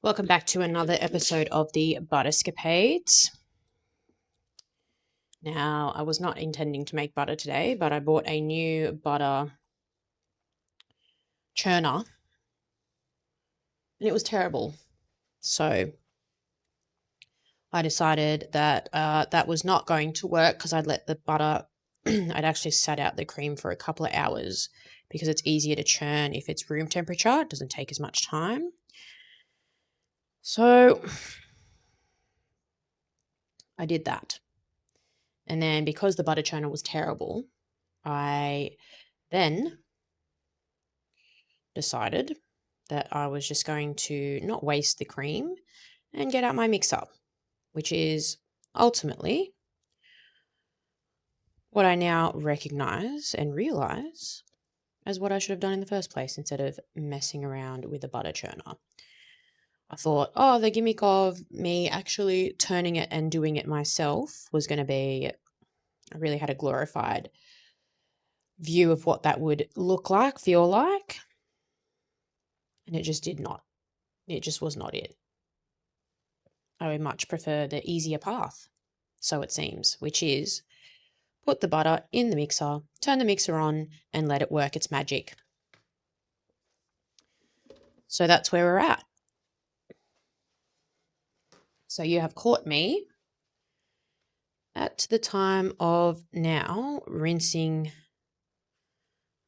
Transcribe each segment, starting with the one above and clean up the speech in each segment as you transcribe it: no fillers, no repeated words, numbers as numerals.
Welcome back to another episode of the Butterscapades. Now, I was not intending to make butter today, but I bought a new butter churner and it was terrible. So I decided that that was not going to work because I'd let the butter, I'd actually sat out the cream for a couple of hours because it's easier to churn if it's room temperature. It doesn't take as much time. So I did that. And then because the butter churner was terrible, I then decided that I was just going to not waste the cream and get out my mixer, which is ultimately what I now recognize and realize as what I should have done in the first place instead of messing around with the butter churner. I thought, oh, the gimmick of me actually turning it and doing it myself was going to be, I really had a glorified view of what that would look like, feel like. And it just did not. It just was not it. I would much prefer the easier path, so it seems, which is put the butter in the mixer, turn the mixer on, and let it work its magic. So that's where we're at. So you have caught me at the time of now rinsing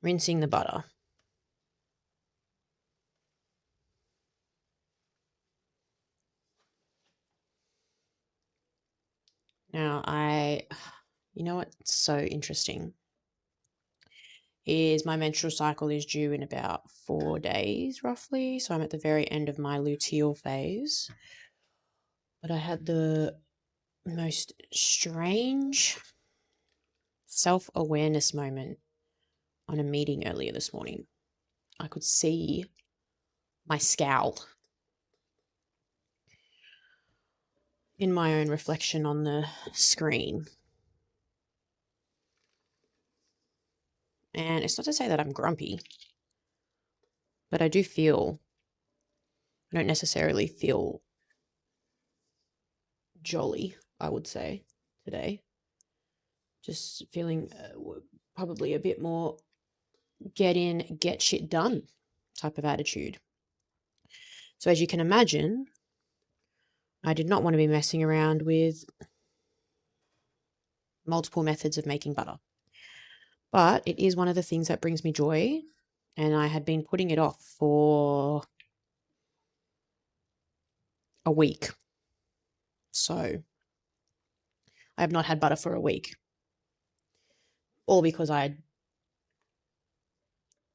the butter. Now you know what's so interesting is my menstrual cycle is due in about 4 days roughly. So I'm at the very end of my luteal phase. But I had the most strange self-awareness moment on a meeting earlier this morning. I could see my scowl in my own reflection on the screen. And it's not to say that I'm grumpy, but I don't necessarily feel jolly, I would say, today. Just feeling probably a bit more get in, get shit done type of attitude. So as you can imagine, I did not want to be messing around with multiple methods of making butter. But it is one of the things that brings me joy, and I had been putting it off for a week. So I have not had butter for a week, all because I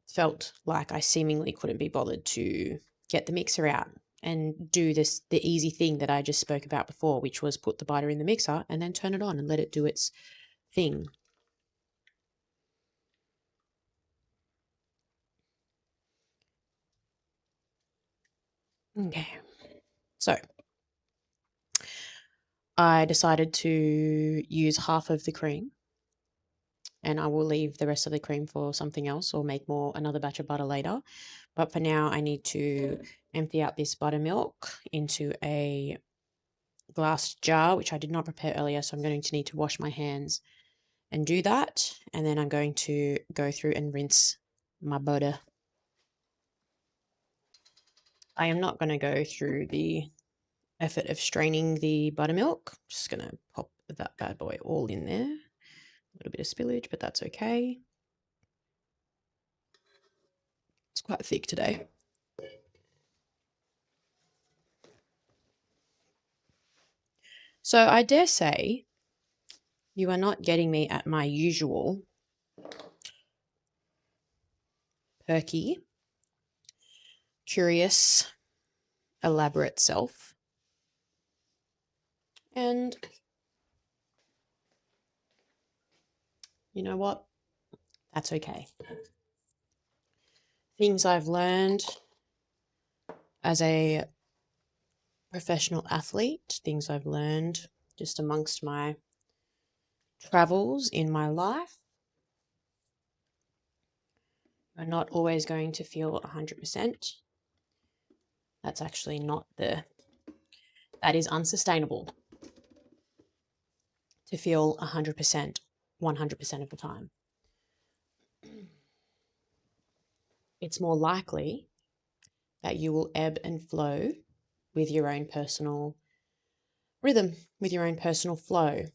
felt like I seemingly couldn't be bothered to get the mixer out and do the easy thing that I just spoke about before, which was put the butter in the mixer and then turn it on and let it do its thing. Okay, so I decided to use half of the cream, and I will leave the rest of the cream for something else or make another batch of butter later. But for now, I need to empty out this buttermilk into a glass jar, which I did not prepare earlier, so I'm going to need to wash my hands and do that. And then I'm going to go through and rinse my butter. I am not going to go through the effort of straining the buttermilk. Just going to pop that bad boy all in there. A little bit of spillage, but that's okay. It's quite thick today. So I dare say you are not getting me at my usual perky, curious, elaborate self. And you know what? That's okay. Things I've learned as a professional athlete, things I've learned just amongst my travels in my life are not always going to feel 100%. That's actually not that is unsustainable to feel 100%, 100% of the time. It's more likely that you will ebb and flow with your own personal rhythm, with your own personal flow.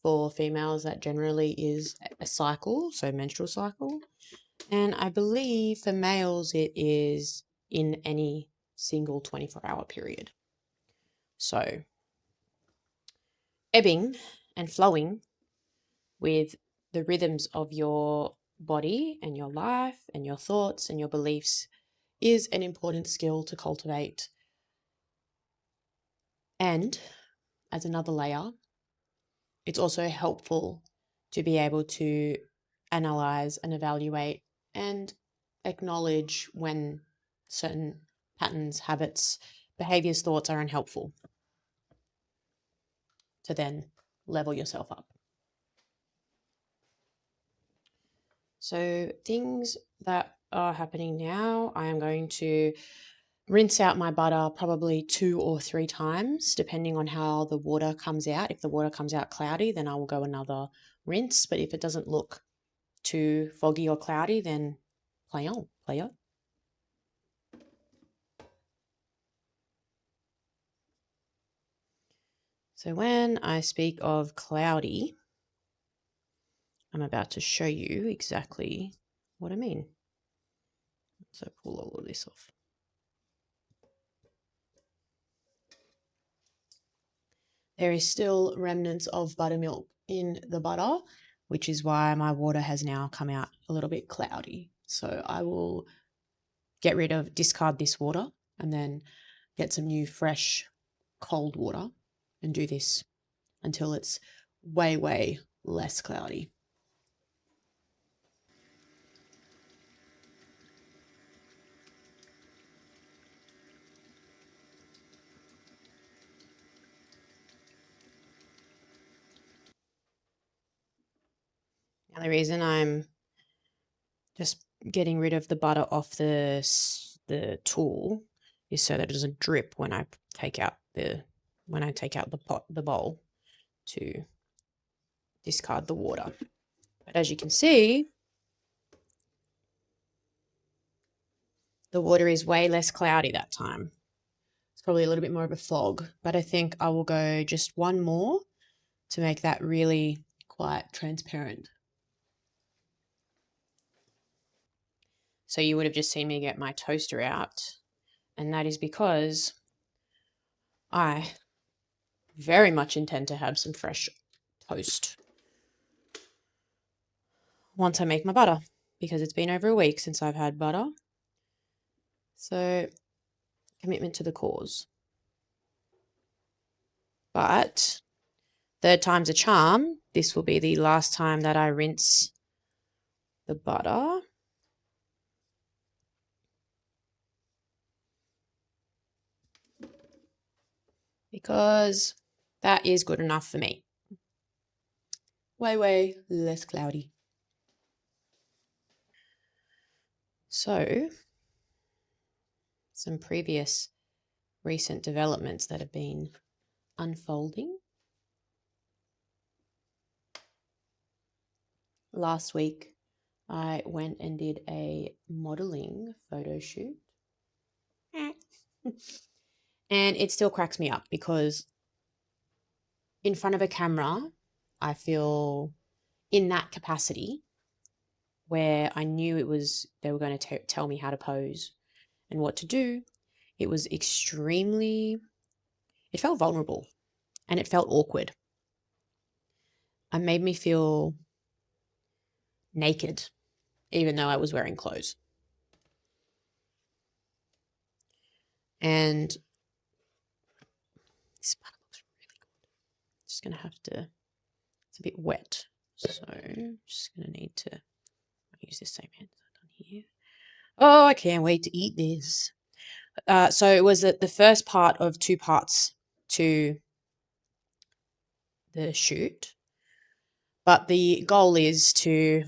For females, that generally is a cycle, so menstrual cycle. And I believe for males, it is in any single 24-hour period. So, ebbing and flowing with the rhythms of your body and your life and your thoughts and your beliefs is an important skill to cultivate. And as another layer, it's also helpful to be able to analyze and evaluate and acknowledge when certain patterns, habits, behaviors, thoughts are unhelpful, to then level yourself up. So things that are happening now, I am going to rinse out my butter probably 2 or 3 times, depending on how the water comes out. If the water comes out cloudy, then I will go another rinse. But if it doesn't look too foggy or cloudy, then play on, player. So when I speak of cloudy, I'm about to show you exactly what I mean. So pull all of this off. There is still remnants of buttermilk in the butter, which is why my water has now come out a little bit cloudy. So I will discard this water and then get some new fresh cold water and do this until it's way, way less cloudy. Now the reason I'm just getting rid of the butter off the tool is so that it doesn't drip when I take out the bowl to discard the water. But as you can see, the water is way less cloudy that time. It's probably a little bit more of a fog, but I think I will go just one more to make that really quite transparent. So you would have just seen me get my toaster out, and that is because I very much intend to have some fresh toast once I make my butter, because it's been over a week since I've had butter. So, commitment to the cause. But third time's a charm. This will be the last time that I rinse the butter. Because that is good enough for me. Way, way less cloudy. So, some previous recent developments that have been unfolding. Last week, I went and did a modeling photo shoot. And it still cracks me up because in front of a camera, I feel in that capacity where I knew they were going to tell me how to pose and what to do. It was it felt vulnerable and it felt awkward. It made me feel naked, even though I was wearing clothes. And this butter looks really good. Just going to have to, it's a bit wet. So I'm just going to need to use this same hand done here. Oh, I can't wait to eat this. So it was the first part of 2 parts to the shoot. But the goal is to,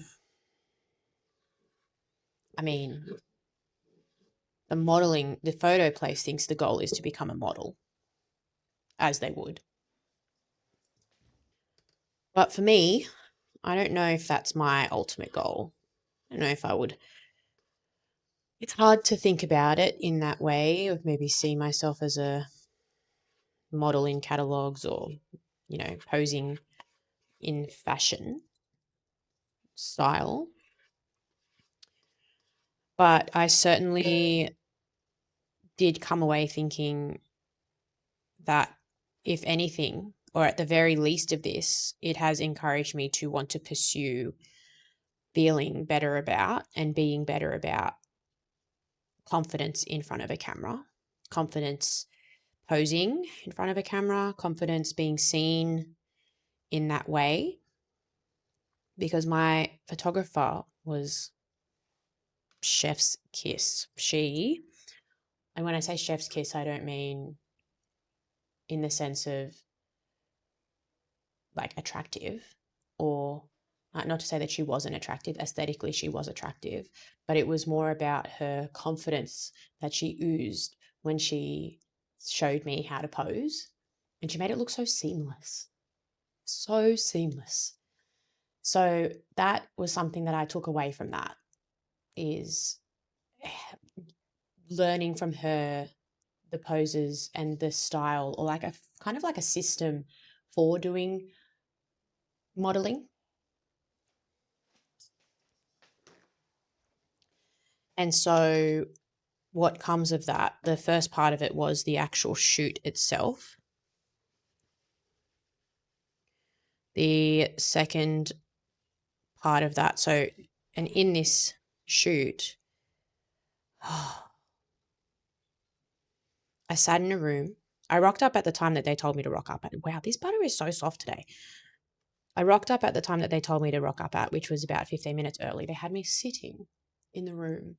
the photo place thinks the goal is to become a model, as they would. But for me, I don't know if that's my ultimate goal. I don't know if I would. It's hard to think about it in that way, of maybe see myself as a model in catalogs or, posing in fashion style. But I certainly did come away thinking that, if anything, or at the very least of this, it has encouraged me to want to pursue feeling better about and being better about confidence in front of a camera, confidence posing in front of a camera, confidence being seen in that way. Because my photographer was chef's kiss. And when I say chef's kiss, I don't mean in the sense of like attractive, or not to say that she wasn't attractive. Aesthetically, she was attractive, but it was more about her confidence that she oozed when she showed me how to pose, and she made it look so seamless, so seamless. So that was something that I took away from that, is learning from her the poses and the style, or like a kind of like a system for doing modeling. And so what comes of that, the first part of it was the actual shoot itself. The second part of that, and in this shoot, I sat in a room. I rocked up at the time that they told me to rock up at. Wow, this butter is so soft today. I rocked up at the time that they told me to rock up at, which was about 15 minutes early. They had me sitting in the room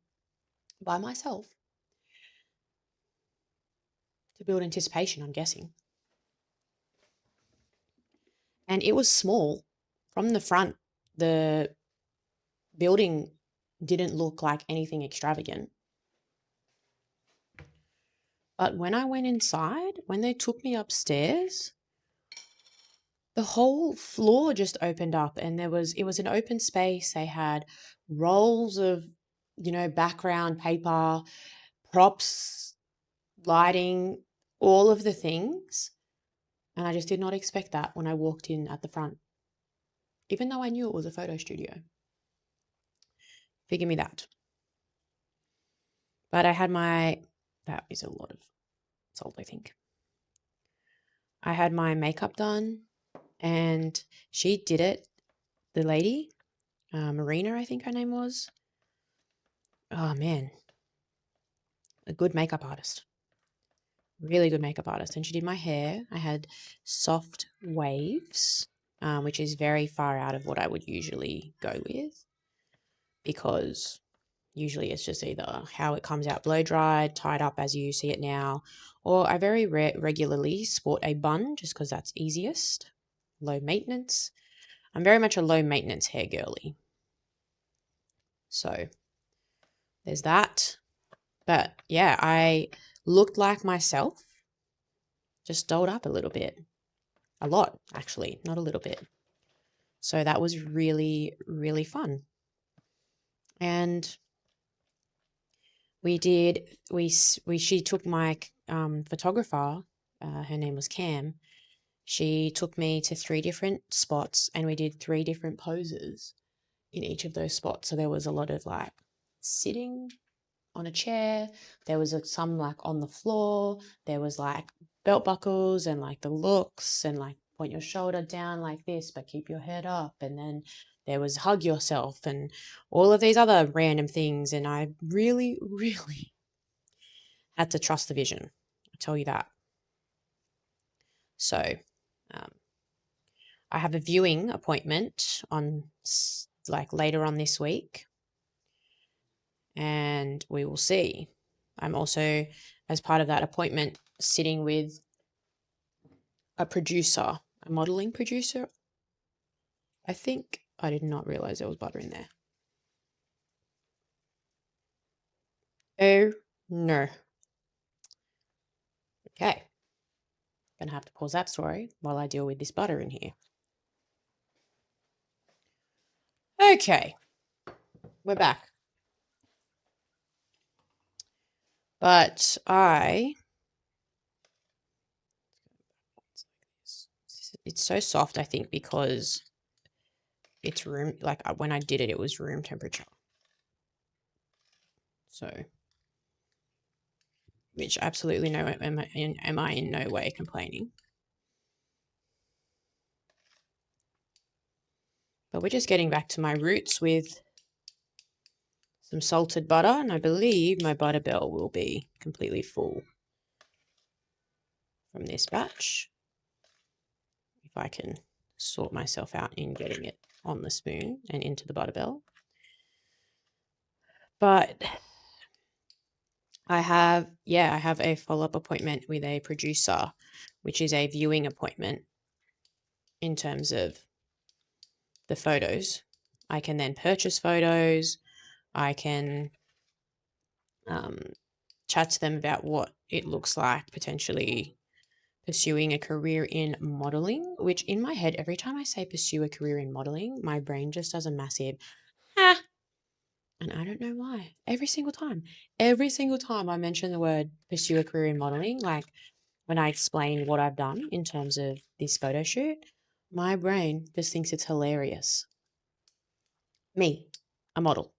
by myself to build anticipation, I'm guessing. And it was small. From the front, the building didn't look like anything extravagant. But when I went inside, when they took me upstairs, the whole floor just opened up, and it was an open space. They had rolls of, background paper, props, lighting, all of the things. And I just did not expect that when I walked in at the front, even though I knew it was a photo studio. Figure me that. But that is a lot of salt, I think. I had my makeup done, and she did it, the lady, Marina, I think her name was. Oh, man. A good makeup artist. Really good makeup artist. And she did my hair. I had soft waves, which is very far out of what I would usually go with, because usually it's just either how it comes out blow dried, tied up as you see it now, or I very regularly sport a bun just because that's easiest, low maintenance. I'm very much a low maintenance hair girly. So there's that. But yeah, I looked like myself, just dolled up a little bit. A lot, actually, not a little bit. So that was really, really fun. And she took my photographer, her name was Cam. She took me to 3 different spots, and we did 3 different poses in each of those spots. So there was a lot of like sitting on a chair. There was some like on the floor. There was like belt buckles and like the looks, and like point your shoulder down like this, but keep your head up. And then there was hug yourself and all of these other random things. And I really, really had to trust the vision. I'll tell you that. So I have a viewing appointment on like later on this week, and we will see. I'm also, as part of that appointment, sitting with a producer, a modeling producer. I think I did not realize there was butter in there. Oh No. Okay. Gonna have to pause that story while I deal with this butter in here. Okay. We're back. But it's so soft, I think, because it's room, like when I did it, it was room temperature. So, which absolutely no, am I in no way complaining. But we're just getting back to my roots with some salted butter, and I believe my butter bell will be completely full from this batch. If I can sort myself out in getting it on the spoon and into the butter bell. But I have a follow-up appointment with a producer, which is a viewing appointment in terms of the photos. I can then purchase photos. I can chat to them about what it looks like potentially pursuing a career in modeling, which in my head, every time I say pursue a career in modeling, my brain just does a massive, ah, and I don't know why. Every single time I mention the word pursue a career in modeling, like when I explain what I've done in terms of this photo shoot, my brain just thinks it's hilarious. Me, a model.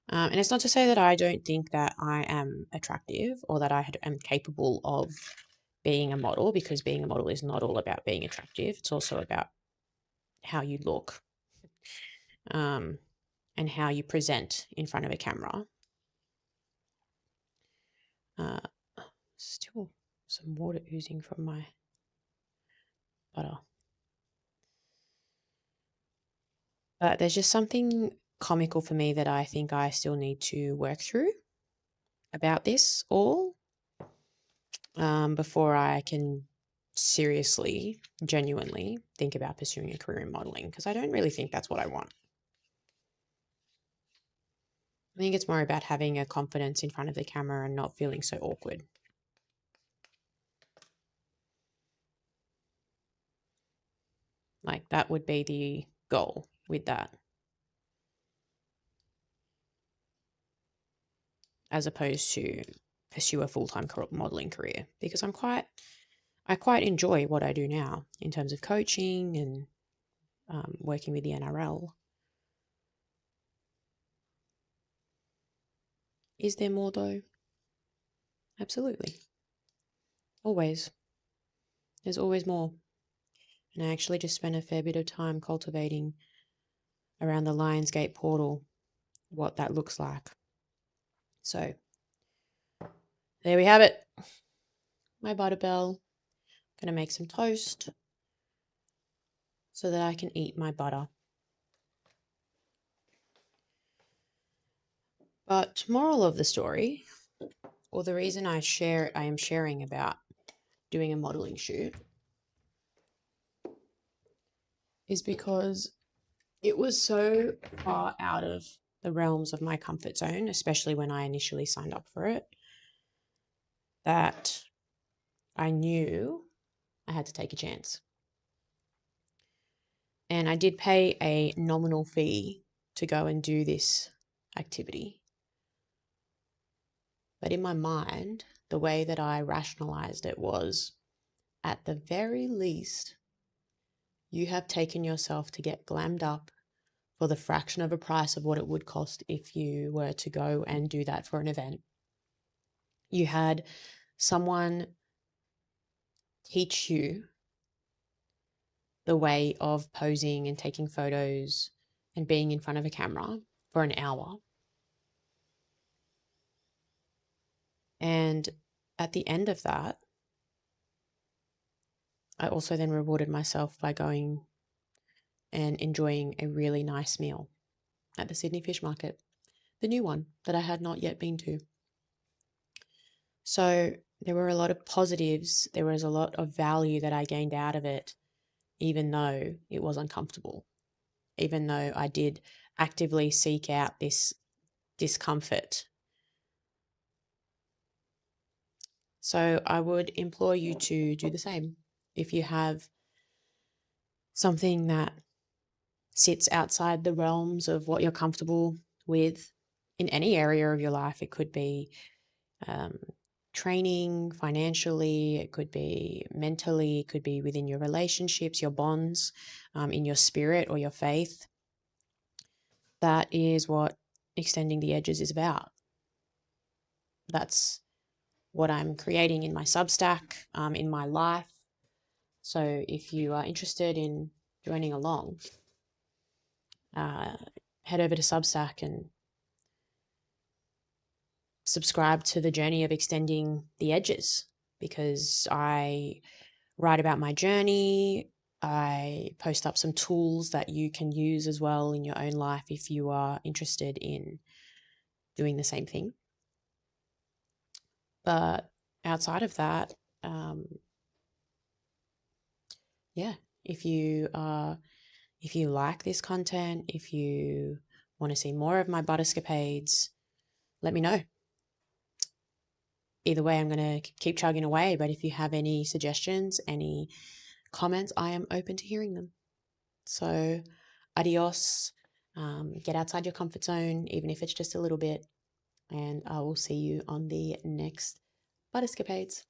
And it's not to say that I don't think that I am attractive or that I am capable of being a model, because being a model is not all about being attractive. It's also about how you look, and how you present in front of a camera. Still some water oozing from my butter. But there's just something comical for me that I think I still need to work through about this all, before I can seriously, genuinely think about pursuing a career in modeling, because I don't really think that's what I want. I think it's more about having a confidence in front of the camera and not feeling so awkward. Like, that would be the goal with that, as opposed to pursue a full-time modeling career, because I quite enjoy what I do now in terms of coaching and working with the NRL. Is there more though? Absolutely. Always. There's always more. And I actually just spent a fair bit of time cultivating around the Lionsgate portal what that looks like. So there we have it. My butter bell. Gonna make some toast so that I can eat my butter. But moral of the story, or the reason I am sharing about doing a modeling shoot, is because it was so far out of the realms of my comfort zone, especially when I initially signed up for it, that I knew I had to take a chance. And I did pay a nominal fee to go and do this activity. But in my mind, the way that I rationalized it was, at the very least, you have taken yourself to get glammed up for the fraction of a price of what it would cost if you were to go and do that for an event. You had someone teach you the way of posing and taking photos and being in front of a camera for an hour. And at the end of that, I also then rewarded myself by going and enjoying a really nice meal at the Sydney Fish Market, the new one that I had not yet been to. So there were a lot of positives. There was a lot of value that I gained out of it, even though it was uncomfortable, even though I did actively seek out this discomfort So I would implore you to do the same. If you have something that sits outside the realms of what you're comfortable with in any area of your life, it could be um, training, financially, it could be mentally, it could be within your relationships, your bonds, in your spirit or your faith. That is what extending the edges is about. That's what I'm creating in my Substack, in my life. So if you are interested in joining along, head over to Substack and subscribe to the journey of extending the edges, because I write about my journey. I post up some tools that you can use as well in your own life if you are interested in doing the same thing. But outside of that, yeah, if you like this content, if you want to see more of my Butterscapades, let me know. Either way, I'm going to keep chugging away. But if you have any suggestions, any comments, I am open to hearing them. So, adios. Get outside your comfort zone, even if it's just a little bit. And I will see you on the next Butterscapades.